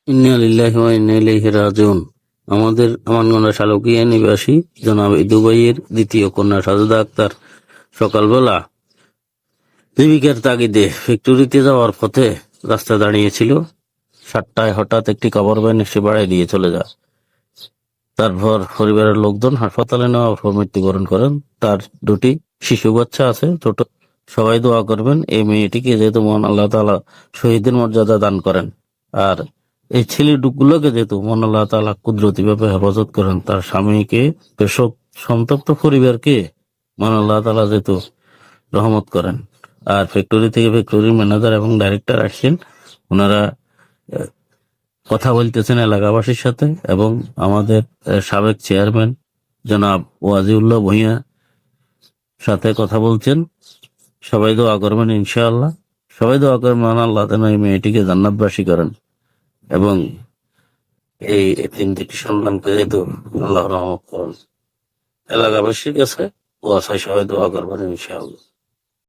ইন্না লিল্লাহি ওয়া ইন্না ইলাইহি রাজিউন। আমাদের আমানগঞ্জ শালকিয়া নিবাসী জনাব ইদু ভাইয়ের দ্বিতীয় কন্যা সাজেদা আক্তার সকালবেলা জীবিকার তাগিদে ফ্যাক্টরিতে যাওয়ার পথে রাস্তায় দাঁড়িয়েছিল। 7টায় হঠাৎ একটি কভার ভ্যান এসে বাড়ি দিয়ে চলে যায়। তারপর পরিবারের লোকজন হাসপাতালে নেওয়ার পর মৃত্যুবরণ করেন। তার দুটি শিশু বাচ্চা আছে ছোট। সবাই দোয়া করবেন এই মেয়েটিকে যেহেতু মহান আল্লাহ তাআলা শহীদের মর্যাদা দান করেন, আর এই ছেলেগুলোকে যেহেতু মহান আল্লাহ তাআলা কুদরতি ভাবে হেফাজত করেন, তার স্বামীকে, শোক সন্তপ্ত পরিবারকে মহান আল্লাহ তাআলা যেহেতু রহমত করেন। আর ফ্যাক্টরি থেকে ফ্যাক্টরির ম্যানেজার এবং ডাইরেক্টর আসছেন, ওনারা কথা বলতেছেন এলাকাবাসীর সাথে এবং আমাদের সাবেক চেয়ারম্যান জনাব ওয়াজিউল্লাহ ভূঁইয়া সাথে কথা বলছেন। সবাই দোয়া করবেন ইনশাআল্লাহ। সবাই দোয়া করবেন মহান আল্লাহ যেন এই মেয়েটিকে জান্নাতবাসী করেন এবং এই তিনটি সন্তানকে যেহেতু আল্লাহ রহমত করেন। এলাকাবাসীর কাছে সবাই দোয়া করবেন ইনশাআল্লাহ।